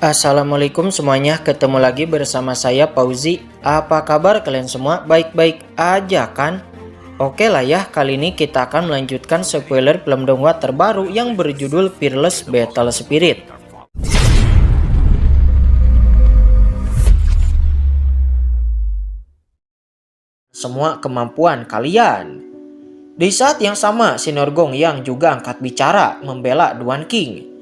Assalamualaikum semuanya, ketemu lagi bersama saya Pauzi. Apa kabar kalian semua? Baik-baik aja kan? Oke lah ya, kali ini kita akan melanjutkan spoiler film donghua terbaru yang berjudul Fearless Battle Spirit. Semua kemampuan kalian. Di saat yang sama, Senior Gong yang juga angkat bicara membela Duan King.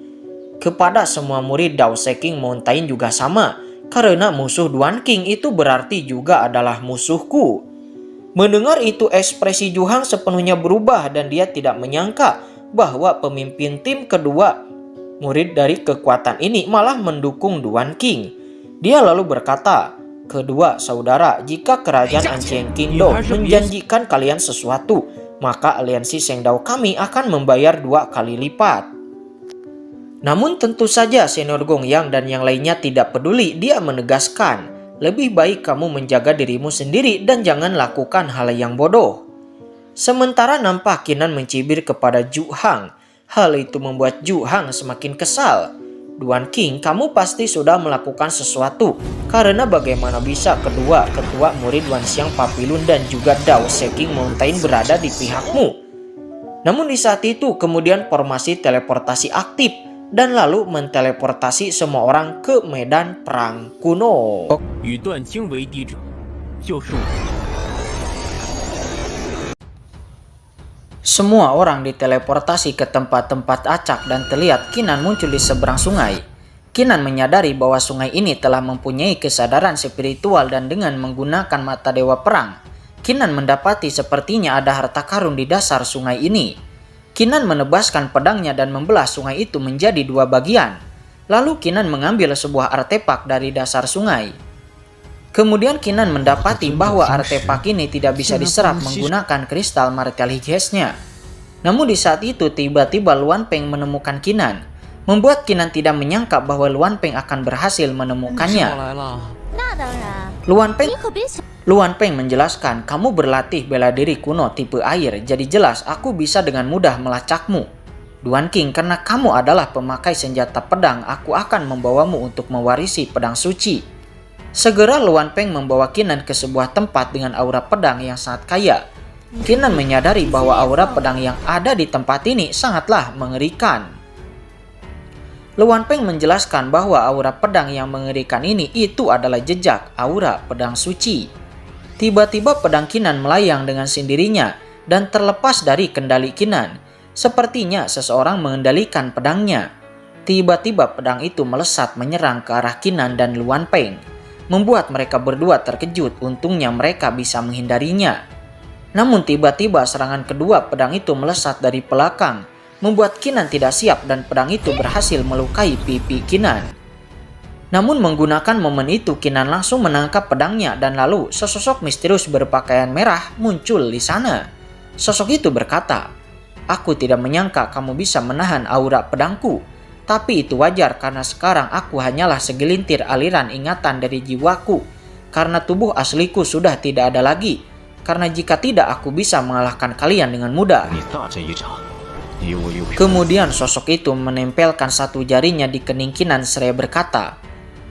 Kepada semua murid Dao Seking Mountain juga sama, karena musuh Duan King itu berarti juga adalah musuhku. Mendengar itu ekspresi Ju Hang sepenuhnya berubah dan dia tidak menyangka bahwa pemimpin tim kedua murid dari kekuatan ini malah mendukung Duan King. Dia lalu berkata, "Kedua saudara, jika kerajaan Anqiang Kingdom menjanjikan kalian sesuatu, maka aliansi Sheng Dao kami akan membayar 2 kali lipat." Namun tentu saja Senior Gong Yang dan yang lainnya tidak peduli. Dia menegaskan, lebih baik kamu menjaga dirimu sendiri dan jangan lakukan hal yang bodoh. Sementara nampak Qinan mencibir kepada Ju Hang. Hal itu membuat Ju Hang semakin kesal. "Duan King, kamu pasti sudah melakukan sesuatu. Karena bagaimana bisa kedua ketua murid Wan Xiang Papilun dan juga Dao Seking Mountain berada di pihakmu?" Namun di saat itu kemudian formasi teleportasi aktif dan lalu menteleportasi semua orang ke medan perang kuno. Semua orang diteleportasi ke tempat-tempat acak dan terlihat Qinan muncul di seberang sungai. Qinan menyadari bahwa sungai ini telah mempunyai kesadaran spiritual dan dengan menggunakan mata dewa perang, Qinan mendapati sepertinya ada harta karun di dasar sungai ini. Qinan menebaskan pedangnya dan membelah sungai itu menjadi 2 bagian. Lalu Qinan mengambil sebuah artefak dari dasar sungai. Kemudian Qinan mendapati bahwa artefak ini tidak bisa diserap menggunakan kristal martel higesnya. Namun di saat itu tiba-tiba Luan Peng menemukan Qinan, membuat Qinan tidak menyangka bahwa Luan Peng akan berhasil menemukannya. Luan Peng menjelaskan, "Kamu berlatih bela diri kuno tipe air, jadi jelas aku bisa dengan mudah melacakmu. Duan King, karena kamu adalah pemakai senjata pedang, aku akan membawamu untuk mewarisi pedang suci." Segera Luan Peng membawa Qinan ke sebuah tempat dengan aura pedang yang sangat kaya. Qinan menyadari bahwa aura pedang yang ada di tempat ini sangatlah mengerikan. Luan Peng menjelaskan bahwa aura pedang yang mengerikan ini itu adalah jejak aura pedang suci. Tiba-tiba pedang Qinan melayang dengan sendirinya dan terlepas dari kendali Qinan. Sepertinya seseorang mengendalikan pedangnya. Tiba-tiba pedang itu melesat menyerang ke arah Qinan dan Luan Peng, membuat mereka berdua terkejut. Untungnya mereka bisa menghindarinya. Namun tiba-tiba serangan kedua pedang itu melesat dari belakang, membuat Qinan tidak siap dan pedang itu berhasil melukai pipi Qinan. Namun menggunakan momen itu Qinan langsung menangkap pedangnya dan lalu sosok misterius berpakaian merah muncul di sana. Sosok itu berkata, "Aku tidak menyangka kamu bisa menahan aura pedangku. Tapi itu wajar karena sekarang aku hanyalah segelintir aliran ingatan dari jiwaku. Karena tubuh asliku sudah tidak ada lagi. Karena jika tidak aku bisa mengalahkan kalian dengan mudah." Kemudian sosok itu menempelkan satu jarinya di kening Qinan seraya berkata,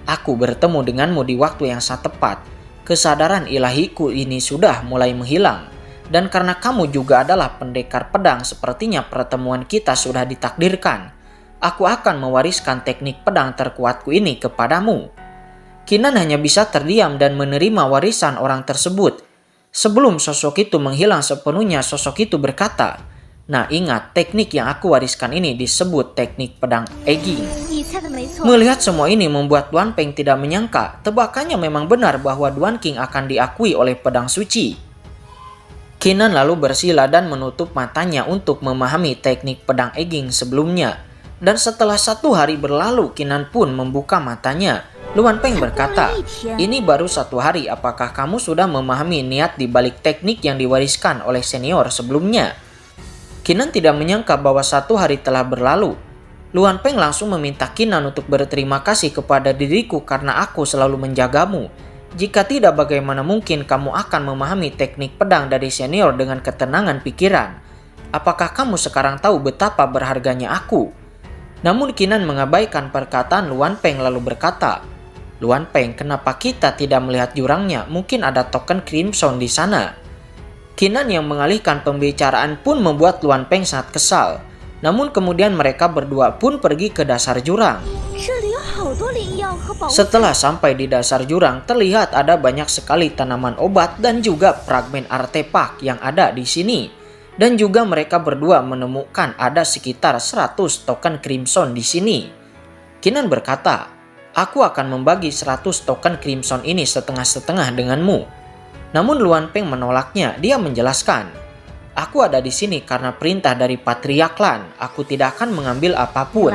"Aku bertemu denganmu di waktu yang sangat tepat. Kesadaran ilahiku ini sudah mulai menghilang. Dan karena kamu juga adalah pendekar pedang, sepertinya pertemuan kita sudah ditakdirkan. Aku akan mewariskan teknik pedang terkuatku ini kepadamu." Qinan hanya bisa terdiam dan menerima warisan orang tersebut. Sebelum sosok itu menghilang sepenuhnya, sosok itu berkata, "Nah ingat, teknik yang aku wariskan ini disebut teknik pedang Eging." Melihat semua ini membuat Luan Peng tidak menyangka, tebakannya memang benar bahwa Duan King akan diakui oleh pedang suci. Qinan lalu bersila dan menutup matanya untuk memahami teknik pedang Eging sebelumnya. Dan setelah 1 hari berlalu, Qinan pun membuka matanya. Luan Peng berkata, "Ini baru 1 hari, apakah kamu sudah memahami niat di balik teknik yang diwariskan oleh senior sebelumnya?" Qinan tidak menyangka bahwa 1 hari telah berlalu. Luan Peng langsung meminta Qinan untuk berterima kasih kepada diriku karena aku selalu menjagamu. Jika tidak, bagaimana mungkin kamu akan memahami teknik pedang dari senior dengan ketenangan pikiran? Apakah kamu sekarang tahu betapa berharganya aku? Namun Kinan mengabaikan perkataan Luan Peng lalu berkata, "Luan Peng, kenapa kita tidak melihat jurangnya? Mungkin ada token Crimson di sana." Kinan yang mengalihkan pembicaraan pun membuat Luan Peng sangat kesal. Namun kemudian mereka berdua pun pergi ke dasar jurang. Setelah sampai di dasar jurang, terlihat ada banyak sekali tanaman obat dan juga fragmen artefak yang ada di sini. Dan juga mereka berdua menemukan ada sekitar 100 token Crimson di sini. Kinan berkata, "Aku akan membagi 100 token Crimson ini setengah-setengah denganmu." Namun Luan Peng menolaknya. Dia menjelaskan, "Aku ada di sini karena perintah dari Patriark Klan. Aku tidak akan mengambil apapun."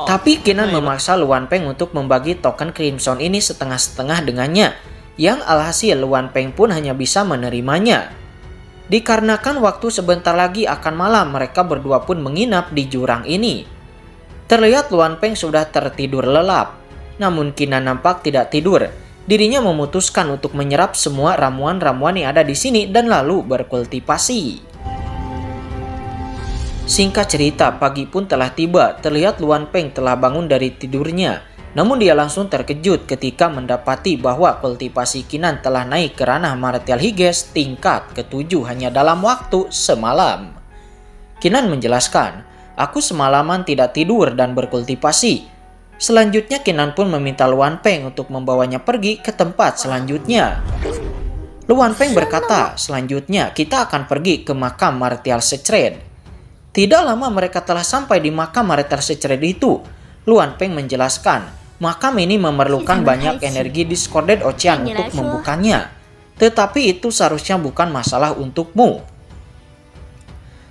Tapi Kinan memaksa Luan Peng untuk membagi token Crimson ini setengah-setengah dengannya. Yang alhasil Luan Peng pun hanya bisa menerimanya. Dikarenakan waktu sebentar lagi akan malam, mereka berdua pun menginap di jurang ini. Terlihat Luan Peng sudah tertidur lelap. Namun Kinan nampak tidak tidur. Dirinya memutuskan untuk menyerap semua ramuan-ramuan yang ada di sini dan lalu berkultivasi. Singkat cerita, pagi pun telah tiba. Terlihat Luan Peng telah bangun dari tidurnya. Namun dia langsung terkejut ketika mendapati bahwa kultivasi Kinan telah naik ke ranah Martial Higes tingkat ke-7 hanya dalam waktu semalam. Kinan menjelaskan, "Aku semalaman tidak tidur dan berkultivasi." Selanjutnya Kinan pun meminta Luan Peng untuk membawanya pergi ke tempat selanjutnya. Luan Peng berkata, "Selanjutnya kita akan pergi ke makam Martial Secret." Tidak lama mereka telah sampai di makam Martial Secret itu. Luan Peng menjelaskan, makam ini memerlukan banyak energi Discorded Ocean untuk membukanya. Tetapi itu seharusnya bukan masalah untukmu.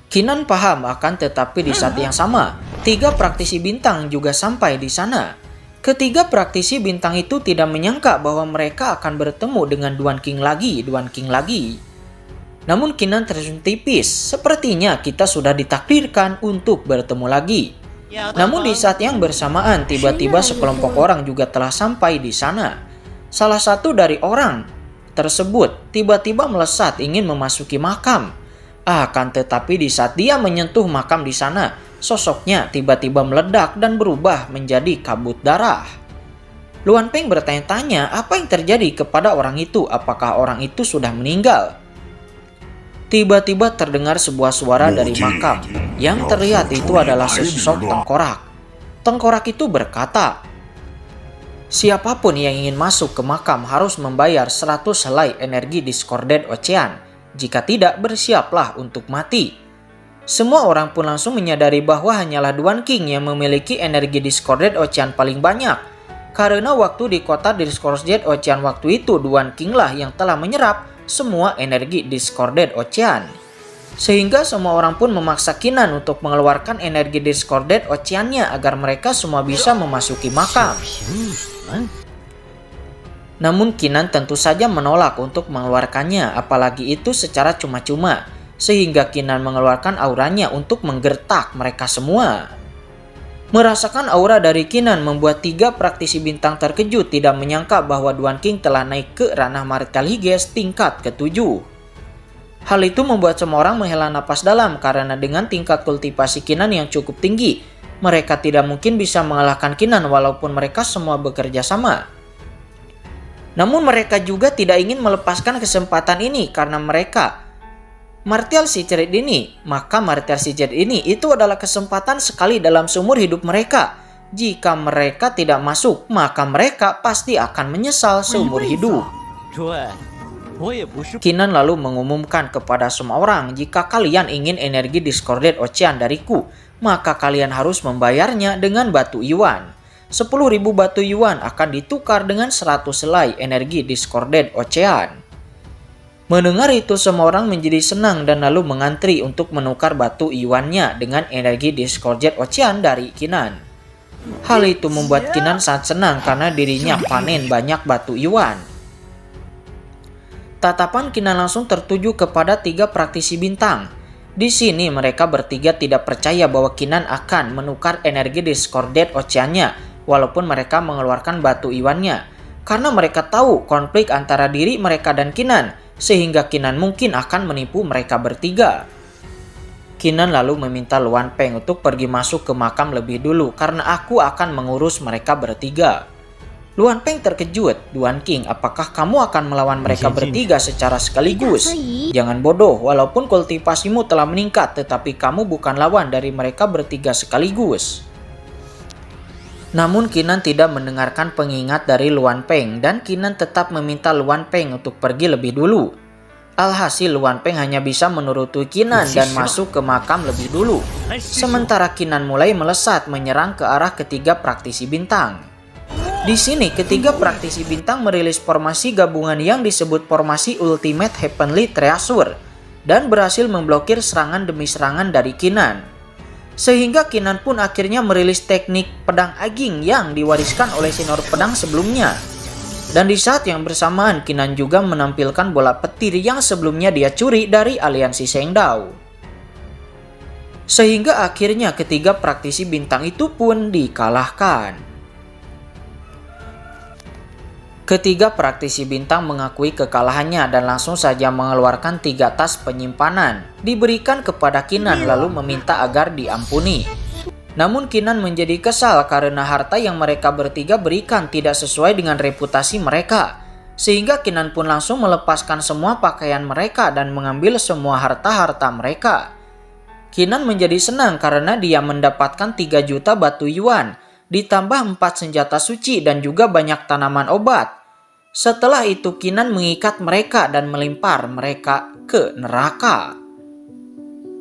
Kinan paham akan tetapi di saat yang sama, 3 praktisi bintang juga sampai di sana. Ketiga praktisi bintang itu tidak menyangka bahwa mereka akan bertemu dengan Duan King lagi. Namun Kinan tersenyum tipis, sepertinya kita sudah ditakdirkan untuk bertemu lagi. Namun di saat yang bersamaan, tiba-tiba sekelompok orang juga telah sampai di sana. Salah satu dari orang tersebut tiba-tiba melesat ingin memasuki makam. Akan tetapi di saat dia menyentuh makam di sana, sosoknya tiba-tiba meledak dan berubah menjadi kabut darah. Luan Peng bertanya-tanya apa yang terjadi kepada orang itu, apakah orang itu sudah meninggal. Tiba-tiba terdengar sebuah suara dari makam. Yang terlihat itu adalah sesosok tengkorak. Tengkorak itu berkata, "Siapapun yang ingin masuk ke makam harus membayar 100 helai energi Discorded Ocean. Jika tidak, bersiaplah untuk mati." Semua orang pun langsung menyadari bahwa hanyalah Duan King yang memiliki energi Discorded Ocean paling banyak. Karena waktu di kota Discorded Ocean waktu itu, Duan King lah yang telah menyerap semua energi Discorded Ocean. Sehingga semua orang pun memaksa Kinan untuk mengeluarkan energi Discorded Ocean-nya agar mereka semua bisa memasuki makam. Namun Kinan tentu saja menolak untuk mengeluarkannya, apalagi itu secara cuma-cuma. Sehingga Kinan mengeluarkan auranya untuk menggertak mereka semua. Merasakan aura dari Kinan membuat 3 praktisi bintang terkejut, tidak menyangka bahwa Duan King telah naik ke ranah Martial Higes tingkat ke-7. Hal itu membuat semua orang menghela napas dalam karena dengan tingkat kultivasi Kinan yang cukup tinggi, mereka tidak mungkin bisa mengalahkan Kinan walaupun mereka semua bekerja sama. Namun mereka juga tidak ingin melepaskan kesempatan ini karena mereka Martial Secret ini, maka Martial Secret ini itu adalah kesempatan sekali dalam seumur hidup mereka. Jika mereka tidak masuk, maka mereka pasti akan menyesal seumur hidup. Kinan lalu mengumumkan kepada semua orang, jika kalian ingin energi Discorded Ocean dariku, maka kalian harus membayarnya dengan batu Yuan. 10.000 batu Yuan akan ditukar dengan 100 helai energi Discorded Ocean. Mendengar itu semua orang menjadi senang dan lalu mengantri untuk menukar batu Yuan-nya dengan energi Discorded Ocean dari Kinan. Hal itu membuat Kinan sangat senang karena dirinya panen banyak batu Yuan. Tatapan Kinan langsung tertuju kepada 3 praktisi bintang. Di sini mereka bertiga tidak percaya bahwa Kinan akan menukar energi Discorded Ocean-nya walaupun mereka mengeluarkan batu Yuan-nya. Karena mereka tahu konflik antara diri mereka dan Kinan, sehingga Kinan mungkin akan menipu mereka bertiga. Kinan lalu meminta Luan Peng untuk pergi masuk ke makam lebih dulu karena aku akan mengurus mereka bertiga. Luan Peng terkejut. Duan King, apakah kamu akan melawan mereka bertiga secara sekaligus? Jangan bodoh, walaupun kultivasimu telah meningkat, tetapi kamu bukan lawan dari mereka bertiga sekaligus. Namun Kinan tidak mendengarkan pengingat dari Luan Peng dan Kinan tetap meminta Luan Peng untuk pergi lebih dulu. Alhasil Luan Peng hanya bisa menuruti Kinan dan masuk ke makam lebih dulu. Sementara Kinan mulai melesat menyerang ke arah ketiga praktisi bintang. Di sini ketiga praktisi bintang merilis formasi gabungan yang disebut formasi Ultimate Heavenly Treasure dan berhasil memblokir serangan demi serangan dari Kinan. Sehingga Kinan pun akhirnya merilis teknik pedang aging yang diwariskan oleh senior pedang sebelumnya. Dan di saat yang bersamaan Kinan juga menampilkan bola petir yang sebelumnya dia curi dari aliansi Shengdao. Sehingga akhirnya ketiga praktisi bintang itu pun dikalahkan. Ketiga praktisi bintang mengakui kekalahannya dan langsung saja mengeluarkan 3 tas penyimpanan, diberikan kepada Kinan lalu meminta agar diampuni. Namun Kinan menjadi kesal karena harta yang mereka bertiga berikan tidak sesuai dengan reputasi mereka. Sehingga Kinan pun langsung melepaskan semua pakaian mereka dan mengambil semua harta-harta mereka. Kinan menjadi senang karena dia mendapatkan 3 juta batu yuan, ditambah 4 senjata suci dan juga banyak tanaman obat. Setelah itu Kinan mengikat mereka dan melempar mereka ke neraka.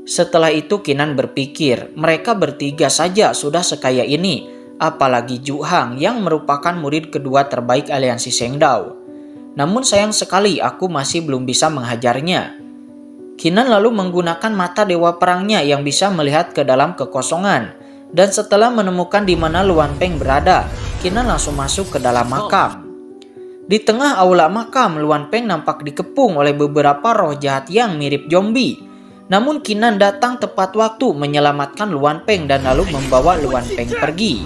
Setelah itu Kinan berpikir, mereka bertiga saja sudah sekaya ini, apalagi Zhu Hang yang merupakan murid kedua terbaik aliansi Shengdao. Namun sayang sekali aku masih belum bisa menghajarnya. Kinan lalu menggunakan mata dewa perangnya yang bisa melihat ke dalam kekosongan. Dan setelah menemukan di mana Luan Peng berada, Kinan langsung masuk ke dalam makam. Di tengah aula makam, Luan Peng nampak dikepung oleh beberapa roh jahat yang mirip zombie. Namun Kinan datang tepat waktu menyelamatkan Luan Peng dan lalu membawa Luan Peng pergi.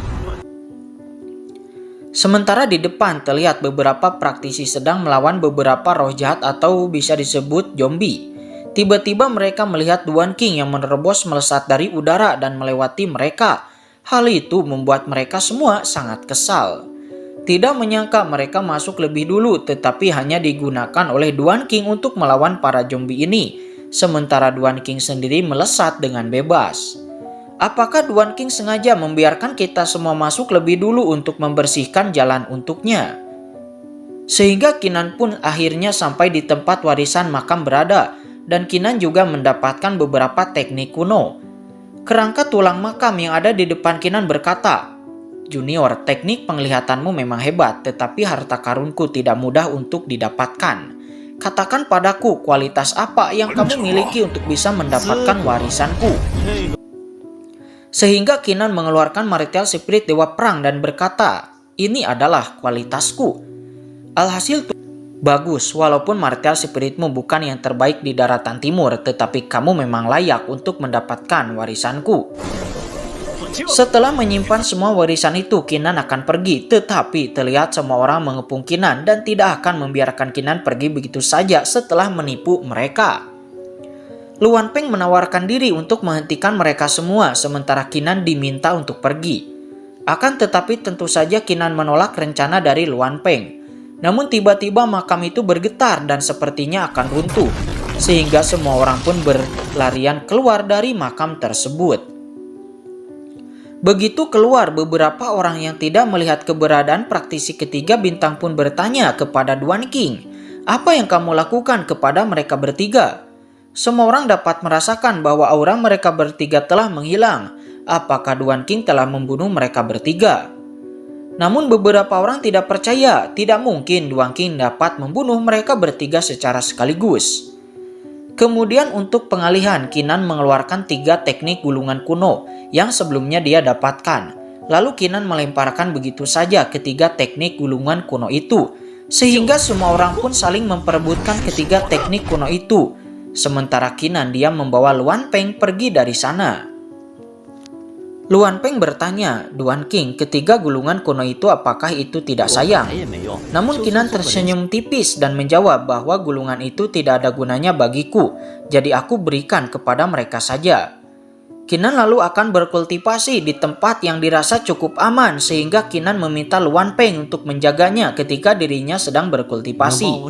Sementara di depan terlihat beberapa praktisi sedang melawan beberapa roh jahat atau bisa disebut zombie. Tiba-tiba mereka melihat Duan King yang menerobos melesat dari udara dan melewati mereka. Hal itu membuat mereka semua sangat kesal. Tidak menyangka mereka masuk lebih dulu tetapi hanya digunakan oleh Duan King untuk melawan para zombie ini. Sementara Duan King sendiri melesat dengan bebas. Apakah Duan King sengaja membiarkan kita semua masuk lebih dulu untuk membersihkan jalan untuknya? Sehingga Kinan pun akhirnya sampai di tempat warisan makam berada. Dan Kinan juga mendapatkan beberapa teknik kuno. Kerangka tulang makam yang ada di depan Kinan berkata, "Junior, teknik penglihatanmu memang hebat, tetapi harta karunku tidak mudah untuk didapatkan. Katakan padaku kualitas apa yang kamu miliki untuk bisa mendapatkan warisanku." Sehingga Kinan mengeluarkan Martial Spirit Dewa Perang dan berkata, "Ini adalah kualitasku." Alhasil bagus, walaupun Martial Spiritmu bukan yang terbaik di daratan timur, tetapi kamu memang layak untuk mendapatkan warisanku. Setelah menyimpan semua warisan itu, Kinan akan pergi, tetapi terlihat semua orang mengepung Kinan dan tidak akan membiarkan Kinan pergi begitu saja setelah menipu mereka. Luan Peng menawarkan diri untuk menghentikan mereka semua, sementara Kinan diminta untuk pergi. Akan tetapi tentu saja Kinan menolak rencana dari Luan Peng. Namun tiba-tiba makam itu bergetar dan sepertinya akan runtuh, sehingga semua orang pun berlarian keluar dari makam tersebut. Begitu keluar, beberapa orang yang tidak melihat keberadaan praktisi ketiga bintang pun bertanya kepada Duan King, "Apa yang kamu lakukan kepada mereka bertiga?" Semua orang dapat merasakan bahwa aura mereka bertiga telah menghilang. Apakah Duan King telah membunuh mereka bertiga? Namun beberapa orang tidak percaya, tidak mungkin Duan King dapat membunuh mereka bertiga secara sekaligus. Kemudian untuk pengalihan, Kinan mengeluarkan 3 teknik gulungan kuno yang sebelumnya dia dapatkan. Lalu Kinan melemparkan begitu saja ketiga teknik gulungan kuno itu, sehingga semua orang pun saling memperebutkan ketiga teknik kuno itu. Sementara Kinan dia membawa Luan Peng pergi dari sana. Luan Peng bertanya, "Duan King, ketiga gulungan kuno itu apakah itu tidak sayang?" Namun Kinan tersenyum tipis dan menjawab bahwa gulungan itu tidak ada gunanya bagiku, jadi aku berikan kepada mereka saja. Kinan lalu akan berkultivasi di tempat yang dirasa cukup aman sehingga Kinan meminta Luan Peng untuk menjaganya ketika dirinya sedang berkultivasi.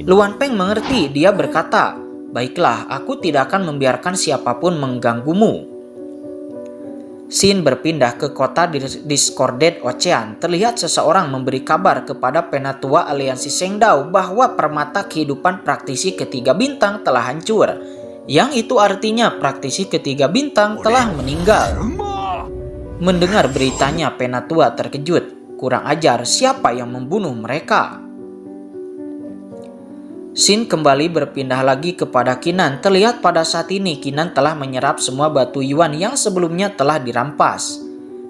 Luan Peng mengerti, dia berkata, "Baiklah, aku tidak akan membiarkan siapapun mengganggumu." Scene berpindah ke kota Discorded Ocean. Terlihat seseorang memberi kabar kepada penatua aliansi Shengdao bahwa permata kehidupan praktisi ketiga bintang telah hancur. Yang itu artinya praktisi ketiga bintang telah meninggal. Mendengar beritanya, penatua terkejut. Kurang ajar, siapa yang membunuh mereka? Scene kembali berpindah lagi kepada Kinan. Terlihat pada saat ini Kinan telah menyerap semua batu Yuan yang sebelumnya telah dirampas.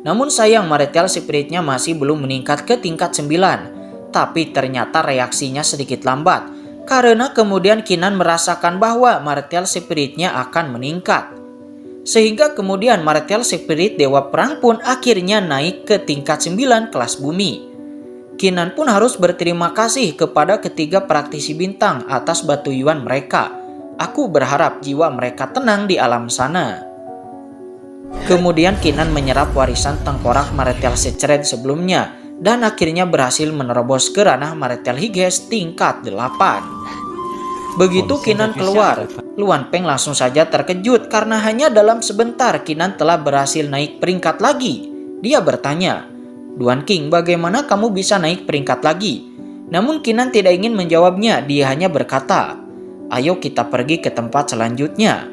Namun sayang, Martial Spirit-nya masih belum meningkat ke tingkat 9. Tapi ternyata reaksinya sedikit lambat. Karena kemudian Kinan merasakan bahwa Martial Spirit-nya akan meningkat. Sehingga kemudian Martial Spirit Dewa Perang pun akhirnya naik ke tingkat 9 kelas bumi. Kinan pun harus berterima kasih kepada ketiga praktisi bintang atas batu Yuan mereka. Aku berharap jiwa mereka tenang di alam sana. Kemudian Kinan menyerap warisan tengkorak Martial Secret sebelumnya dan akhirnya berhasil menerobos ke ranah Martial Higes tingkat 8. Begitu Kinan keluar, Luan Peng langsung saja terkejut karena hanya dalam sebentar Kinan telah berhasil naik peringkat lagi. Dia bertanya, "Duan King, bagaimana kamu bisa naik peringkat lagi?" Namun Kinan tidak ingin menjawabnya, dia hanya berkata, "Ayo kita pergi ke tempat selanjutnya."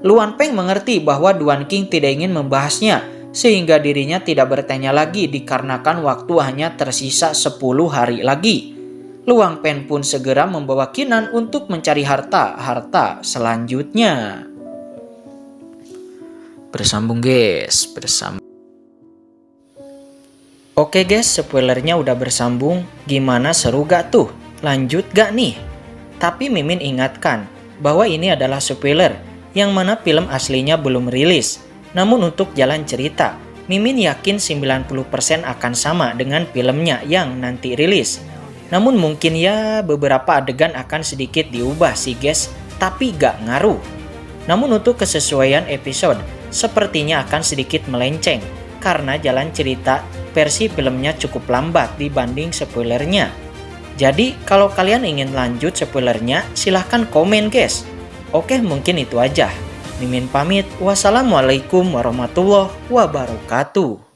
Luan Peng mengerti bahwa Duan King tidak ingin membahasnya, sehingga dirinya tidak bertanya lagi dikarenakan waktu hanya tersisa 10 hari lagi. Luan Peng pun segera membawa Kinan untuk mencari harta selanjutnya. Bersambung guys, Oke guys, spoilernya udah bersambung. Gimana, seru gak tuh? Lanjut gak nih? Tapi Mimin ingatkan bahwa ini adalah spoiler yang mana film aslinya belum rilis. Namun untuk jalan cerita, Mimin yakin 90% akan sama dengan filmnya yang nanti rilis. Namun mungkin ya beberapa adegan akan sedikit diubah sih guys, tapi gak ngaruh. Namun untuk kesesuaian episode, sepertinya akan sedikit melenceng karena jalan cerita versi filmnya cukup lambat dibanding spoilernya. Jadi kalau kalian ingin lanjut spoilernya, silahkan komen guys. Oke, mungkin itu aja. Mimin pamit. Wassalamualaikum warahmatullahi wabarakatuh.